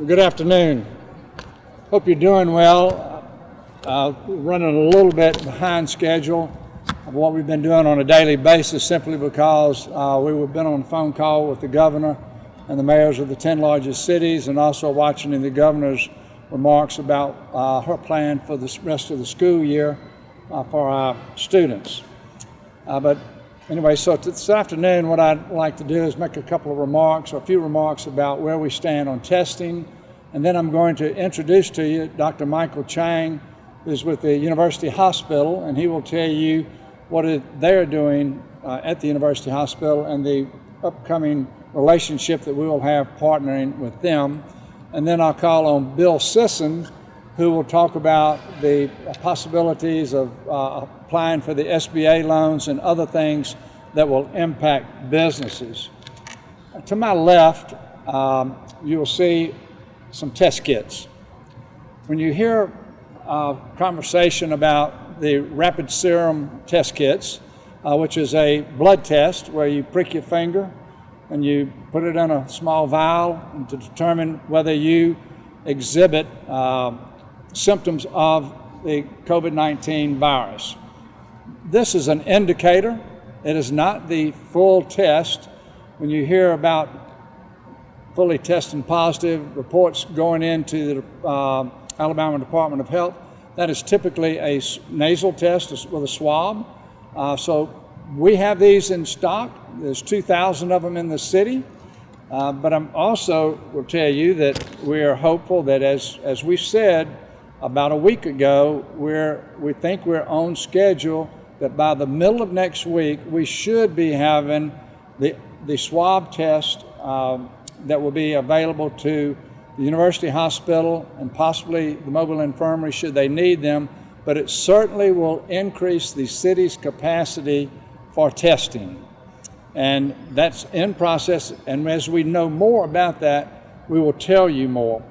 Good afternoon. Hope you're doing well. Running a little bit behind schedule of what we've been doing on a daily basis simply because we've been on a phone call with the governor and the mayors of the 10 largest cities, and also watching the governor's remarks about her plan for the rest of the school year for our students. But anyway, so this afternoon what I'd like to do is make a couple of remarks, or a few remarks about where we stand on testing, and then I'm going to introduce to you Dr. Michael Chang, who's with the University Hospital, and he will tell you what they're doing at the University Hospital and the upcoming relationship that we will have partnering with them. And then I'll call on Bill Sisson, who will talk about the possibilities of applying for the SBA loans and other things that will impact businesses. To my left, you'll see some test kits. When you hear conversation about the rapid serum test kits, which is a blood test where you prick your finger and you put it in a small vial to determine whether you exhibit symptoms of the COVID-19 virus. This is an indicator. It is not the full test. When you hear about fully testing positive reports going into the Alabama Department of Health, that is typically a nasal test with a swab. So we have these in stock. There's 2,000 of them in the city. But I'm also will tell you that we are hopeful that as we said about a week ago, we think we're on schedule that by the middle of next week, we should be having the swab test that will be available to the University Hospital and possibly the mobile infirmary should they need them, but it certainly will increase the city's capacity for testing. And that's in process, and as we know more about that, we will tell you more.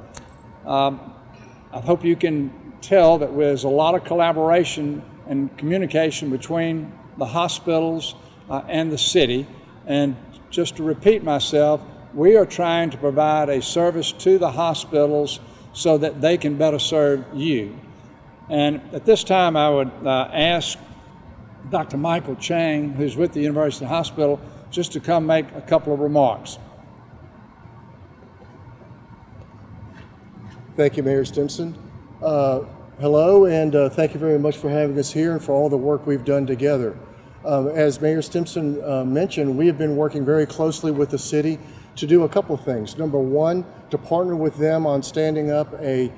I hope you can tell that there's a lot of collaboration and communication between the hospitals and the city. And just to repeat myself, we are trying to provide a service to the hospitals so that they can better serve you. And at this time, I would ask Dr. Michael Chang, who's with the University Hospital, just to come make a couple of remarks. Thank you, Mayor Stimpson. Hello, and thank you very much for having us here and for all the work we've done together. As Mayor Stimpson mentioned, we have been working very closely with the city to do a couple of things. Number one, to partner with them on standing up a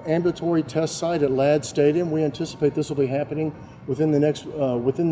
ambulatory test site at Ladd Stadium. We anticipate this will be happening within the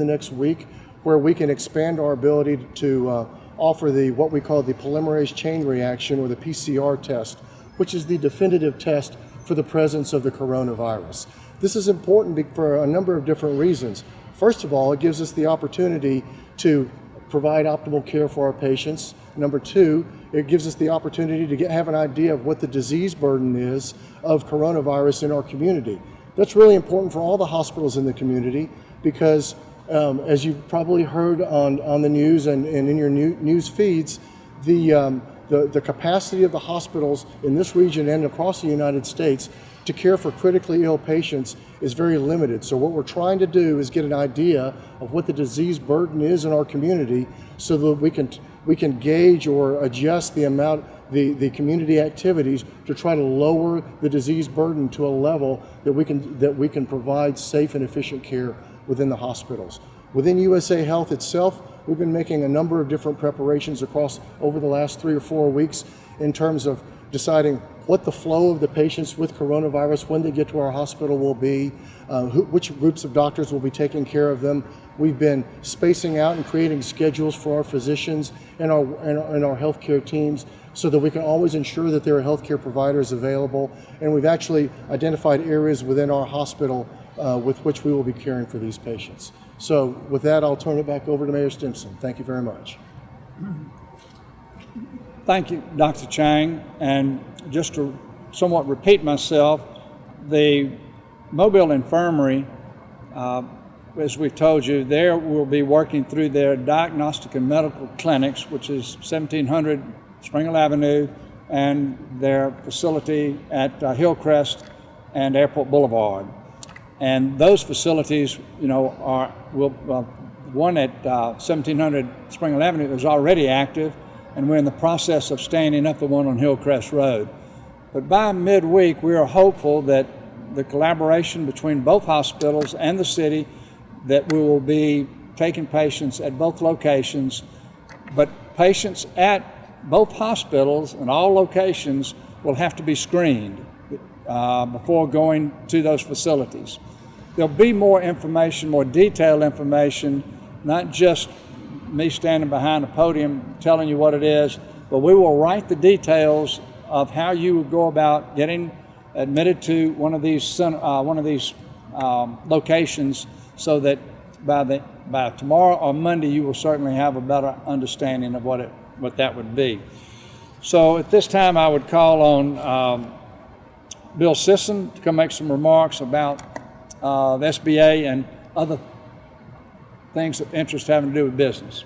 next week, where we can expand our ability to offer what we call the polymerase chain reaction, or the PCR test, which is the definitive test for the presence of the coronavirus. This is important for a number of different reasons. First of all, it gives us the opportunity to provide optimal care for our patients. Number two, it gives us the opportunity to have an idea of what the disease burden is of coronavirus in our community. That's really important for all the hospitals in the community because as you've probably heard on the news and in your news feeds, the capacity of the hospitals in this region and across the United States to care for critically ill patients is very limited. So what we're trying to do is get an idea of what the disease burden is in our community so that we can gauge or adjust the amount, the community activities to try to lower the disease burden to a level that we can provide safe and efficient care within the hospitals. Within USA Health itself, we've been making a number of different preparations over the last 3 or 4 weeks in terms of deciding what the flow of the patients with coronavirus when they get to our hospital will be, which groups of doctors will be taking care of them. We've been spacing out and creating schedules for our physicians and our healthcare teams so that we can always ensure that there are healthcare providers available. And we've actually identified areas within our hospital with which we will be caring for these patients. So with that, I'll turn it back over to Mayor Stimpson. Thank you very much. Thank you, Dr. Chang. And just to somewhat repeat myself, the Mobile Infirmary, as we've told you, there will be working through their diagnostic and medical clinics, which is 1700 Springle Avenue, and their facility at Hillcrest and Airport Boulevard. And those facilities, one at 1700 Springfield Avenue is already active, and we're in the process of standing up the one on Hillcrest Road. But by midweek, we are hopeful that the collaboration between both hospitals and the city, that we will be taking patients at both locations, but patients at both hospitals and all locations will have to be screened before going to those facilities. There'll be more information, more detailed information, not just me standing behind a podium telling you what it is, but we will write the details of how you would go about getting admitted to one of these locations, so that by tomorrow or Monday you will certainly have a better understanding of what that would be. So at this time I would call on Bill Sisson to come make some remarks about the SBA and other things of interest having to do with business.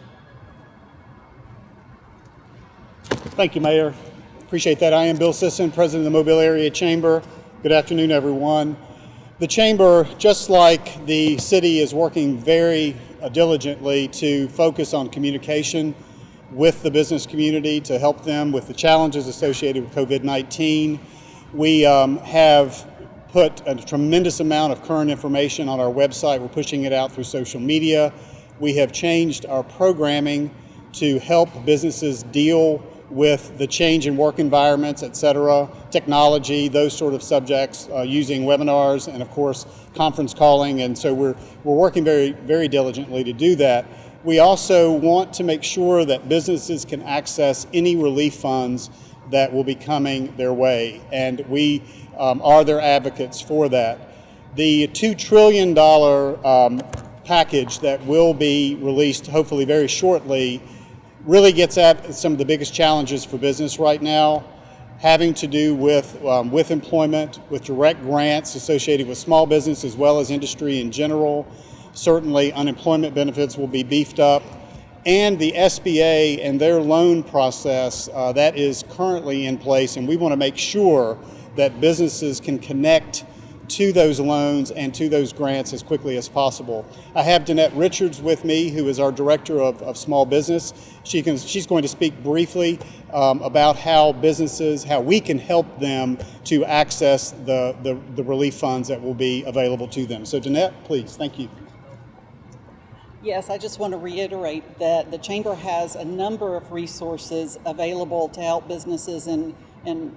Thank you, Mayor. Appreciate that. I am Bill Sisson, President of the Mobile Area Chamber. Good afternoon, everyone. The Chamber, just like the city, is working very diligently to focus on communication with the business community to help them with the challenges associated with COVID-19. We have put a tremendous amount of current information on our website. We're pushing it out through social media. We have changed our programming to help businesses deal with the change in work environments, et cetera, technology, those sort of subjects, using webinars and of course conference calling. And so we're working very, very diligently to do that. We also want to make sure that businesses can access any relief funds that will be coming their way, and we are their advocates for that. The $2 trillion package that will be released hopefully very shortly really gets at some of the biggest challenges for business right now, having to do with employment, with direct grants associated with small business as well as industry in general. Certainly unemployment benefits will be beefed up, and the SBA and their loan process that is currently in place, and we want to make sure that businesses can connect to those loans and to those grants as quickly as possible. I have Danette Richards with me, who is our Director of Small Business. She's going to speak briefly about how we can help them to access the relief funds that will be available to them. So Danette, please, thank you. Yes, I just want to reiterate that the Chamber has a number of resources available to help businesses in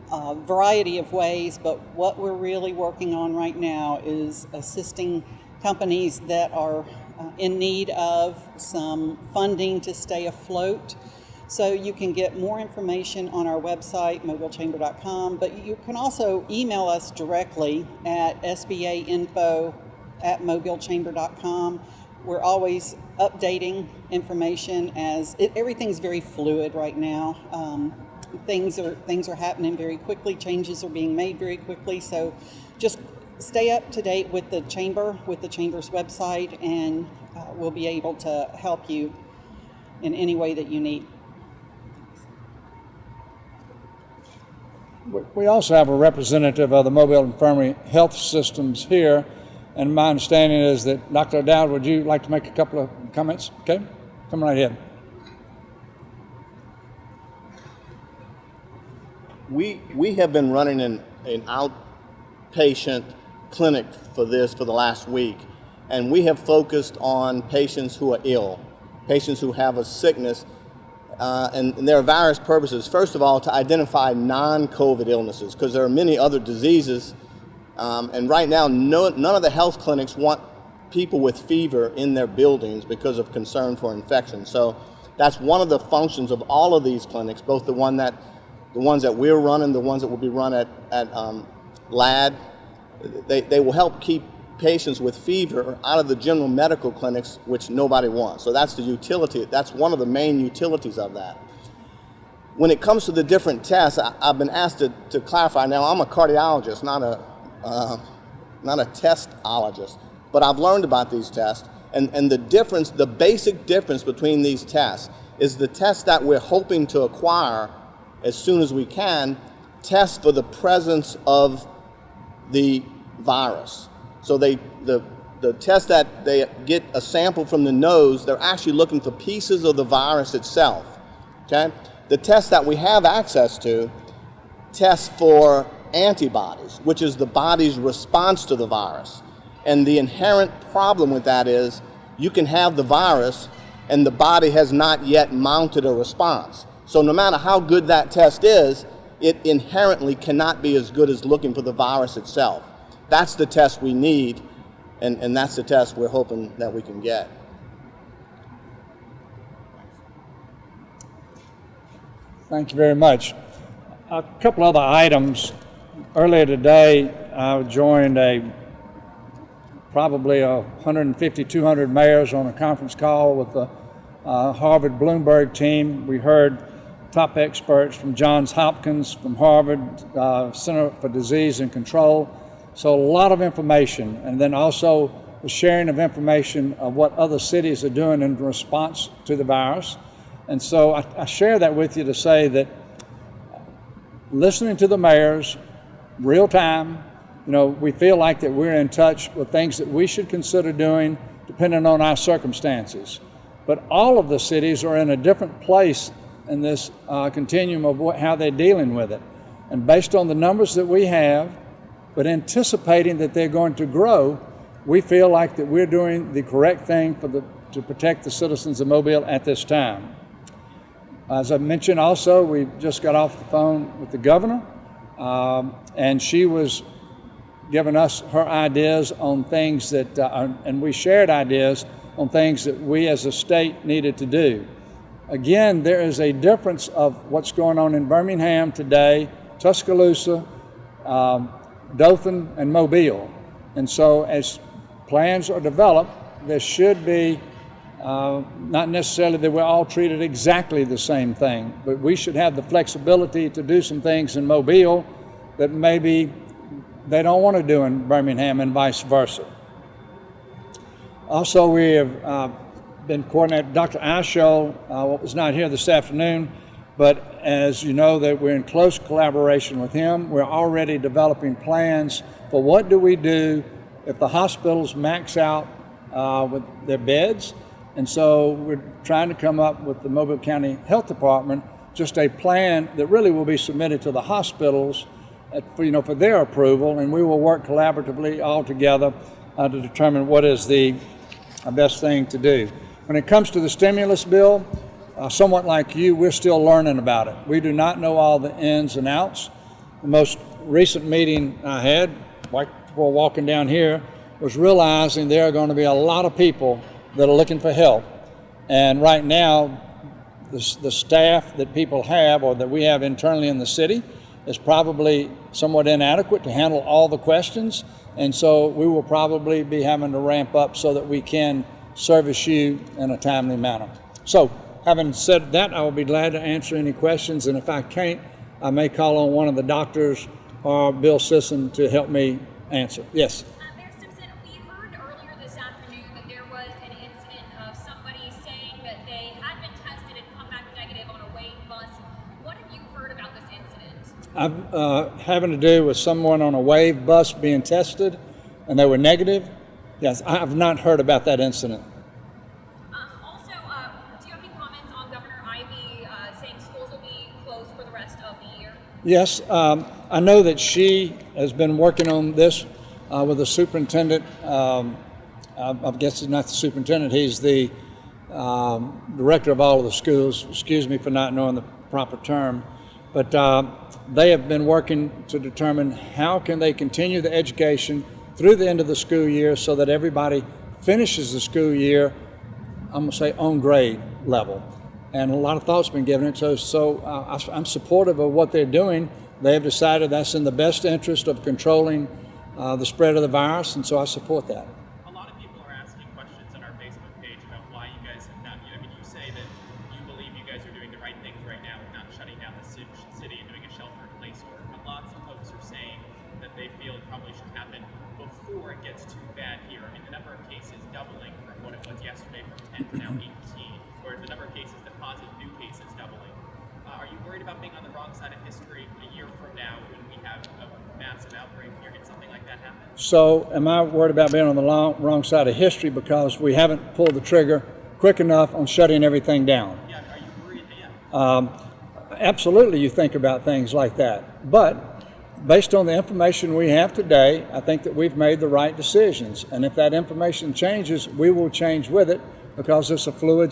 a variety of ways, but what we're really working on right now is assisting companies that are in need of some funding to stay afloat. So you can get more information on our website, mobilechamber.com, but you can also email us directly at sbainfo@mobilechamber.com. We're always updating information as everything's very fluid right now. Things are happening very quickly. Changes are being made very quickly. So just stay up to date with the Chamber, with the Chamber's website, and we'll be able to help you in any way that you need. We also have a representative of the Mobile Infirmary Health Systems here, and my understanding is that Dr. O'Dowd, would you like to make a couple of comments? Okay, come right ahead. We have been running an outpatient clinic for the last week, and we have focused on patients who are ill, patients who have a sickness, and there are various purposes. First of all, to identify non-COVID illnesses, because there are many other diseases, and right now none of the health clinics want people with fever in their buildings because of concern for infection. So that's one of the functions of all of these clinics, both the ones that we're running, the ones that will be run at LAD. They will help keep patients with fever out of the general medical clinics, which nobody wants. So that's the utility. That's one of the main utilities of that. When it comes to the different tests, I've been asked to clarify. Now, I'm a cardiologist, not a testologist, but I've learned about these tests, and the basic difference between these tests is the test that we're hoping to acquire as soon as we can, test for the presence of the virus. So the test that they get a sample from the nose, they're actually looking for pieces of the virus itself, okay? The test that we have access to tests for antibodies, which is the body's response to the virus. And the inherent problem with that is you can have the virus and the body has not yet mounted a response. So no matter how good that test is, it inherently cannot be as good as looking for the virus itself. That's the test we need, and that's the test we're hoping that we can get. Thank you very much. A couple other items. Earlier today, I joined probably 150, 200 mayors on a conference call with the Harvard Bloomberg team. We heard top experts from Johns Hopkins, from Harvard Center for Disease and Control. So a lot of information, and then also the sharing of information of what other cities are doing in response to the virus. And so I share that with you to say that listening to the mayors, real time, we feel like that we're in touch with things that we should consider doing depending on our circumstances. But all of the cities are in a different place in this continuum of how they're dealing with it. And based on the numbers that we have, but anticipating that they're going to grow, we feel like that we're doing the correct thing to protect the citizens of Mobile at this time. As I mentioned also, we just got off the phone with the governor, and she was giving us her ideas on things that, and we shared ideas on things that we as a state needed to do. Again, there is a difference of what's going on in Birmingham today, Tuscaloosa, Dothan, and Mobile. And so as plans are developed, there should be not necessarily that we're all treated exactly the same thing, but we should have the flexibility to do some things in Mobile that maybe they don't want to do in Birmingham and vice versa. Also, we have been coordinating Dr. Ashell, was not here this afternoon, but as you know that we're in close collaboration with him. We're already developing plans for what do we do if the hospitals max out with their beds. And so we're trying to come up with the Mobile County Health Department just a plan that really will be submitted to the hospitals for their approval, and we will work collaboratively all together to determine what is the best thing to do. When it comes to the stimulus bill, somewhat like you, we're still learning about it. We do not know all the ins and outs. The most recent meeting I had, right before walking down here, was realizing there are going to be a lot of people that are looking for help. And right now, the staff that people have or that we have internally in the city is probably somewhat inadequate to handle all the questions. And so we will probably be having to ramp up so that we can service you in a timely manner. So having said that, I will be glad to answer any questions. And if I can't, I may call on one of the doctors or Bill Sisson to help me answer. Yes? Mayor Stimpson, we heard earlier this afternoon that there was an incident of somebody saying that they had been tested and come back negative on a wave bus. What have you heard about this incident? Having to do with someone on a wave bus being tested and they were negative? Yes, I have not heard about that incident. Also, do you have any comments on Governor Ivey saying schools will be closed for the rest of the year? Yes, I know that she has been working on this with the superintendent. I guess he's not the superintendent, he's the director of all of the schools. Excuse me for not knowing the proper term. But they have been working to determine how can they continue the education through the end of the school year so that everybody finishes the school year, I'm going to say, on grade level. And a lot of thought's been given it. So I'm supportive of what they're doing. They have decided that's in the best interest of controlling the spread of the virus, and so I support that. A lot of people are asking questions on our Facebook page about why you guys have not, you say that you believe you guys are doing the right things right now with not shutting down the city and doing a shelter-in-place order. But lots of folks are saying that they feel it probably should happen before it gets too bad here. I mean, the number of cases doubling from what it was yesterday from 10 to now 18, or the number of cases, the positive new cases doubling. are you worried about being on the wrong side of history a year from now when we have a massive outbreak here? Did something like that happen? So am I worried about being on the wrong side of history because we haven't pulled the trigger quick enough on shutting everything down? Yeah, are you worried? Yeah. Absolutely, you think about things like that. But based on the information we have today, I think that we've made the right decisions. And if that information changes, we will change with it because it's a fluid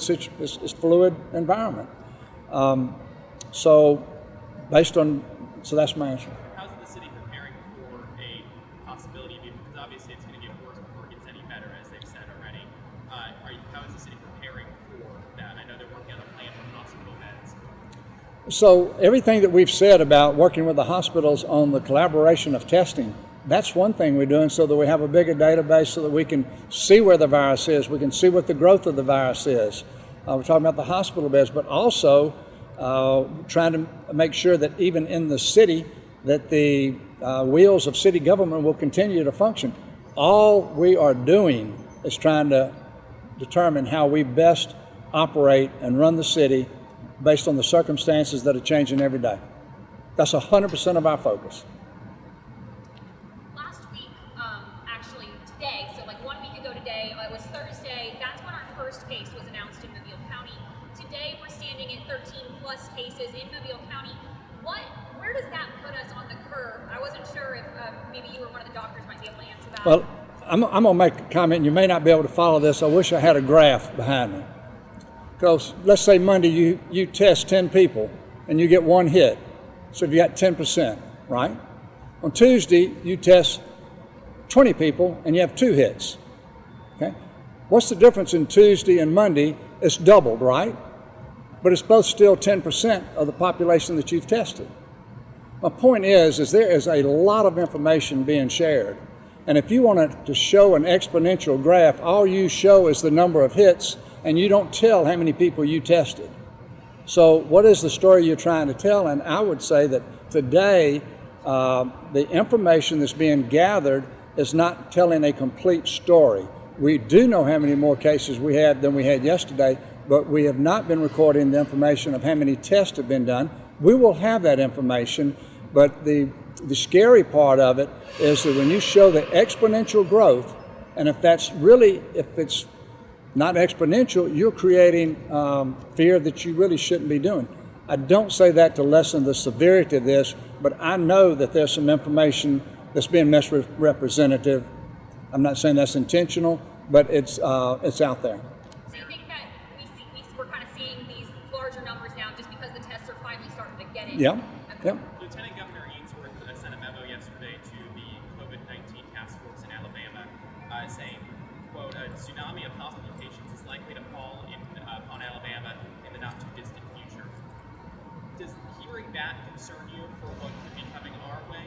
environment. So that's my answer. How's the city preparing for a possibility of it? Because obviously it's going to get worse before it gets any better, as they've said already. How is the city preparing for that? I know they're working on a plan for hospital beds. So everything that we've said about working with the hospitals on the collaboration of testing, that's one thing we're doing so that we have a bigger database so that we can see where the virus is, we can see what the growth of the virus is. We're talking about the hospital beds, but also trying to make sure that even in the city that the wheels of city government will continue to function. All we are doing is trying to determine how we best operate and run the city based on the circumstances that are changing every day. That's 100% of our focus. Last week, actually today, so like 1 week ago today, it was Thursday, that's when our first case was announced in Mobile County. Today we're standing at 13 plus cases in Mobile County. Where does that put us on the curve? I wasn't sure if maybe you or one of the doctors might be able to answer that. Well, I'm going to make a comment, and you may not be able to follow this. I wish I had a graph behind me. Because let's say Monday you test 10 people and you get one hit. So you got 10%, right? On Tuesday, you test 20 people and you have 2 hits. Okay? What's the difference in Tuesday and Monday? It's doubled, right? But it's both still 10% of the population that you've tested. My point is there is a lot of information being shared. And if you wanted to show an exponential graph, all you show is the number of hits and you don't tell how many people you tested. So what is the story you're trying to tell? And I would say that today, the information that's being gathered is not telling a complete story. We do know how many more cases we had than we had yesterday, but we have not been recording the information of how many tests have been done. We will have that information, but the scary part of it is that when you show the exponential growth, and if it's not exponential, you're creating fear that you really shouldn't be doing. I don't say that to lessen the severity of this, but I know that there's some information that's being misrepresentative. I'm not saying that's intentional, but it's out there. So you think that we're kind of seeing these larger numbers now just because the tests are finally starting to get in? Yeah. Okay. Yep. Lieutenant Governor Ainsworth sent a memo yesterday to the COVID-19 task force in Alabama saying, quote, a tsunami of hospitalizations is likely to fall upon Alabama in the not too distant future. Does hearing that concern you for what could be coming our way?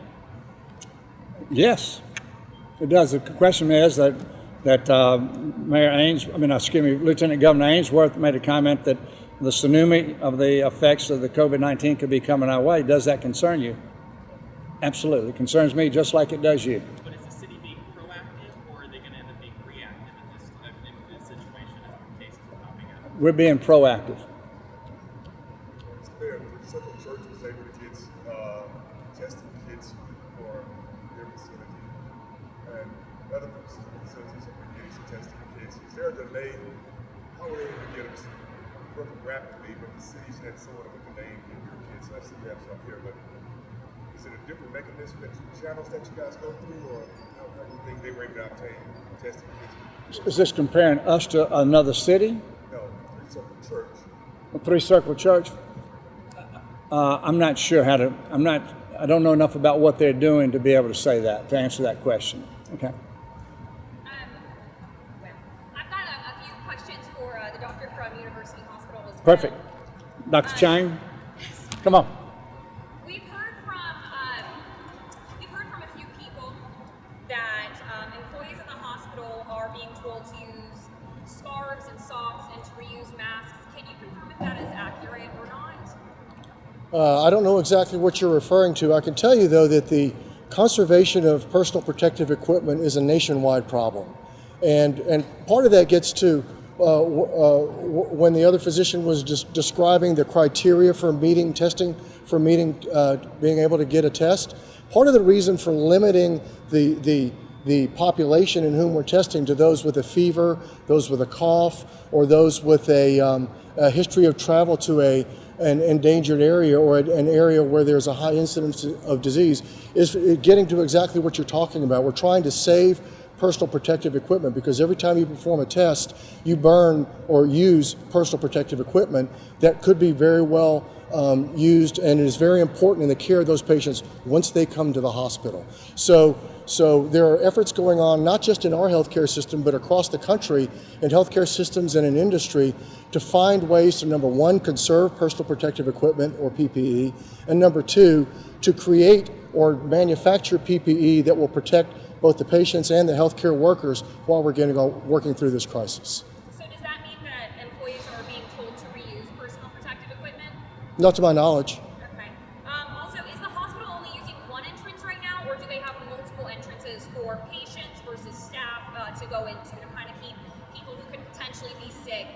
Yes, it does. The question is that Lieutenant Governor Ainsworth made a comment that the tsunami of the effects of the COVID-19 could be coming our way. Does that concern you? Absolutely. It concerns me just like it does you. But is the city being proactive, or are they going to end up being reactive in this situation as cases are popping up? We're being proactive. Several churches was able to get testing kits for their facility, and other facilities have been getting some testing kits. Is there a delay? How are they able to get them working rapidly, but the city's had sort of a delay in getting your kits? I see you have some here, but is it a different mechanism, channels that you guys go through, or how do you think they were able to obtain testing kits? Is this comparing us to another city? No, Three Circle Church. A Three Circle Church? I'm not sure I don't know enough about what they're doing to be able to say that, to answer that question. Okay. I've got a few questions for the doctor from University Hospital as well. Perfect. Dr. Chang, come on. We've heard from a few people that employees in the hospital are being told to use scarves and socks and to reuse masks. Can you confirm if that is accurate or not? I don't know exactly what you're referring to. I can tell you, though, that the conservation of personal protective equipment is a nationwide problem. And part of that gets to when the other physician was just describing the criteria for being able to get a test, part of the reason for limiting the population in whom we're testing to those with a fever, those with a cough, or those with a history of travel to an endangered area or an area where there's a high incidence of disease is getting to exactly what you're talking about. We're trying to save personal protective equipment, because every time you perform a test, you burn or use personal protective equipment that could be very well used, and is very important in the care of those patients once they come to the hospital. So there are efforts going on, not just in our healthcare system, but across the country in healthcare systems and in industry, to find ways to, number one, conserve personal protective equipment or PPE, and number two, to create or manufacture PPE that will protect both the patients and the healthcare workers while we're working through this crisis. So does that mean that employees are being told to reuse personal protective equipment? Not to my knowledge. Okay. Also, is the hospital only using one entrance right now, or do they have multiple entrances for patients versus staff to go into to kind of keep people who could potentially be sick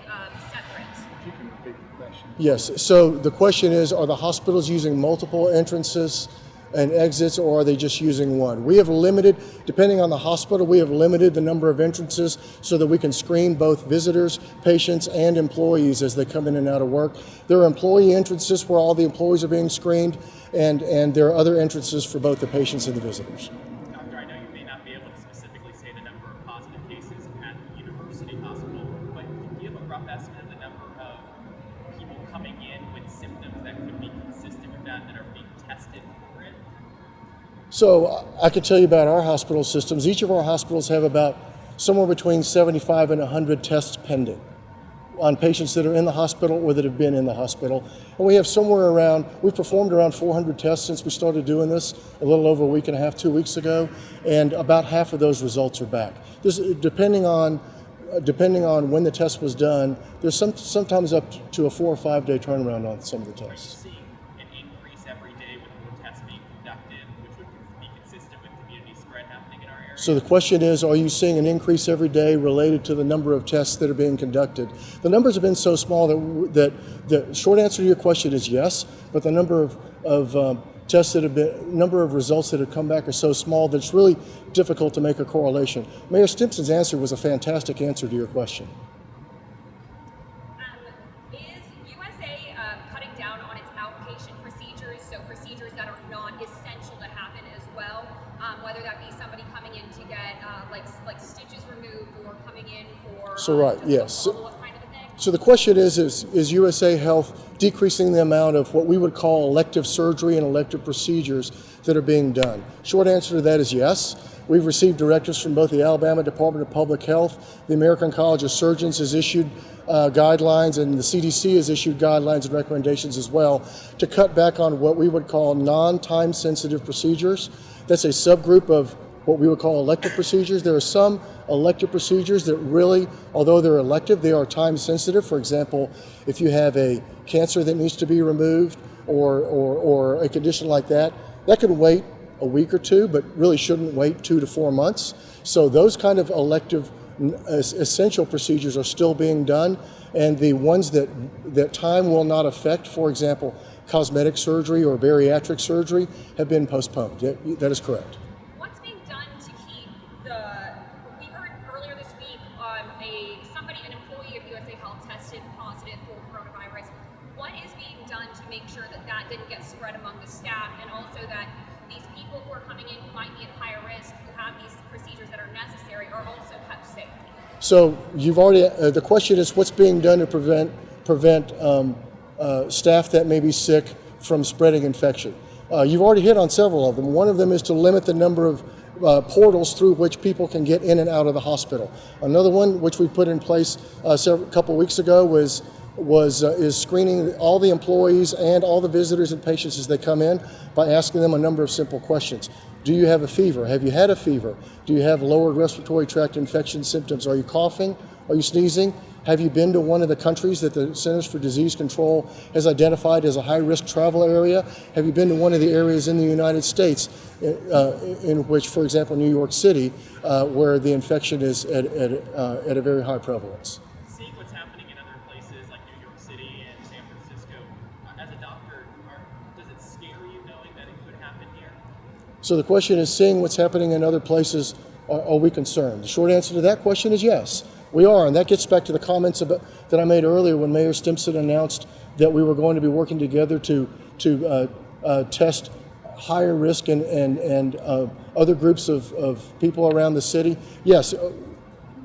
separate? If you can repeat the question. Yes, so the question is, are the hospitals using multiple entrances and exits, or are they just using one? We have limited, depending on the hospital, we have limited the number of entrances so that we can screen both visitors, patients, and employees as they come in and out of work. There are employee entrances where all the employees are being screened, and there are other entrances for both the patients and the visitors. Doctor, I know you may not be able to specifically say the number of positive cases at the university hospital, but do you have a rough estimate of the number of people coming in with symptoms that could be consistent with that are being tested for it? So I can tell you about our hospital systems. Each of our hospitals have about somewhere between 75 and 100 tests pending on patients that are in the hospital or that have been in the hospital. And we have we've performed around 400 tests since we started doing this a little over a week and a half, 2 weeks ago, and about half of those results are back. Depending on when the test was done, there's sometimes up to a 4 or 5 day turnaround on some of the tests. Seeing an increase every day with more tests being conducted, which would be consistent with community spread happening in our area? So the question is, are you seeing an increase every day related to the number of tests that are being conducted? The numbers have been so small that the short answer to your question is yes, but the number of tests number of results that have come back are so small that it's really difficult to make a correlation. Mayor Stimpson's answer was a fantastic answer to your question. Is USA cutting down on its outpatient procedures, so procedures that are not essential to happen as well, whether that be somebody coming in to get like stitches removed or coming in for Yes. follow-up kind of a thing? So the question is USA Health decreasing the amount of what we would call elective surgery and elective procedures that are being done? Short answer to that is yes. We've received directives from both the Alabama Department of Public Health, the American College of Surgeons has issued guidelines, and the CDC has issued guidelines and recommendations as well to cut back on what we would call non-time sensitive procedures. That's a subgroup of what we would call elective procedures. There are some elective procedures that really, although they're elective, they are time sensitive. For example, if you have a cancer that needs to be removed or a condition like that, that could wait a week or two, but really shouldn't wait 2 to 4 months. So those kind of elective essential procedures are still being done, and the ones that time will not affect, for example, cosmetic surgery or bariatric surgery, have been postponed. That is correct. What's being done to keep we heard earlier this week an employee of USA Health tested positive for coronavirus. What is being done to make sure that didn't get spread among the staff, and also that these people who are coming in who might be at higher risk, who have these procedures that are necessary, are also kept safe? So you've already, the question is what's being done to prevent staff that may be sick from spreading infection. You've already hit on several of them. One of them is to limit the number of portals through which people can get in and out of the hospital. Another one, which we put in place a couple weeks ago, is screening all the employees and all the visitors and patients as they come in by asking them a number of simple questions. Do you have a fever? Have you had a fever? Do you have lower respiratory tract infection symptoms? Are you coughing? Are you sneezing? Have you been to one of the countries that the Centers for Disease Control has identified as a high-risk travel area? Have you been to one of the areas in the United States in which, for example, New York City, where the infection is at a very high prevalence? Seeing happening in other places like New York City and San Francisco. As a doctor, does it scare you knowing that it could happen here? So the question is, seeing what's happening in other places, are we concerned? The short answer to that question is yes, we are. And that gets back to the comments that I made earlier when Mayor Stimpson announced that we were going to be working together to test higher risk and other groups of people around the city. Yes,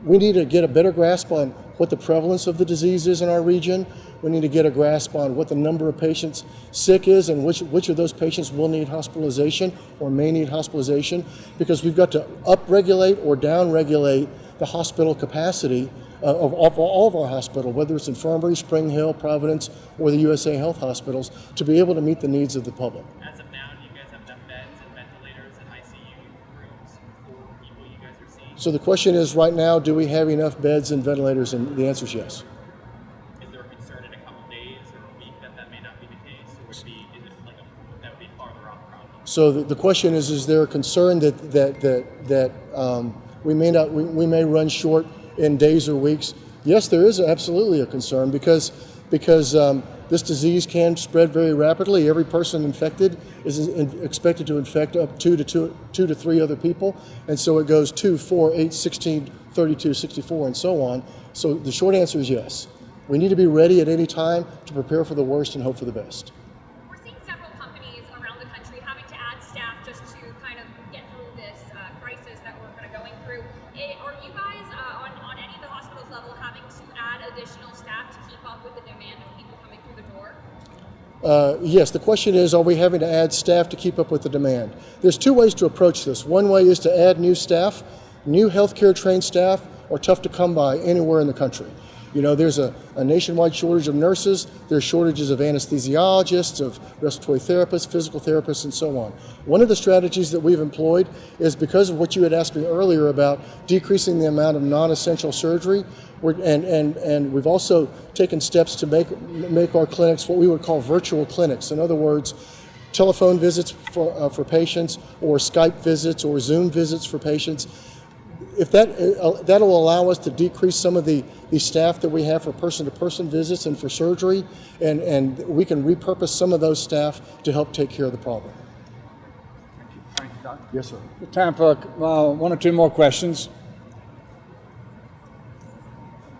we need to get a better grasp on what the prevalence of the disease is in our region. We need to get a grasp on what the number of patients sick is and which of those patients will need hospitalization or may need hospitalization, because we've got to upregulate or downregulate the hospital capacity of all of our hospitals, whether it's Infirmary, Spring Hill, Providence, or the USA Health hospitals, to be able to meet the needs of the public. As of now, do you guys have enough beds and ventilators and ICU rooms for people you guys are seeing? So the question is, right now, do we have enough beds and ventilators? And the answer is yes. Is there a concern in a couple days or a week that may not be the case, or would that would be farther off problem? So the question is there a concern that we may run short in days or weeks? Yes, there is absolutely a concern because this disease can spread very rapidly. Every person infected is expected to infect up two to three other people, and so it goes 2, 4, 8, 16, 32, 64, and so on. So the short answer is yes. We need to be ready at any time to prepare for the worst and hope for the best. We're seeing several companies around the country having to add staff just to kind of get through this crisis that we're kind of going through. Are you guys on any of the hospitals level having to add additional staff to keep up with the demand of people coming through the door? Yes, the question is, are we having to add staff to keep up with the demand? There's two ways to approach this. One way is to add new staff. New healthcare trained staff are tough to come by anywhere in the country. You know, there's a nationwide shortage of nurses, there's shortages of anesthesiologists, of respiratory therapists, physical therapists, and so on. One of the strategies that we've employed is, because of what you had asked me earlier about decreasing the amount of non-essential surgery, and we've also taken steps to make our clinics what we would call virtual clinics. In other words, telephone visits for patients, or Skype visits, or Zoom visits for patients. If that'll allow us to decrease some of the staff that we have for person-to-person visits and for surgery, and we can repurpose some of those staff to help take care of the problem. Thank you, Doctor. Yes, sir. Time for one or two more questions.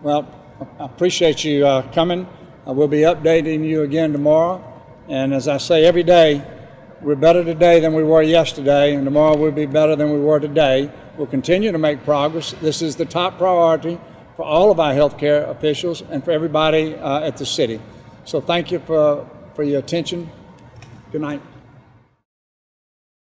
Well, I appreciate you coming. I will be updating you again tomorrow. And as I say every day, we're better today than we were yesterday, and tomorrow we'll be better than we were today. We'll continue to make progress. This is the top priority for all of our healthcare officials and for everybody at the city. So thank you for your attention. Good night.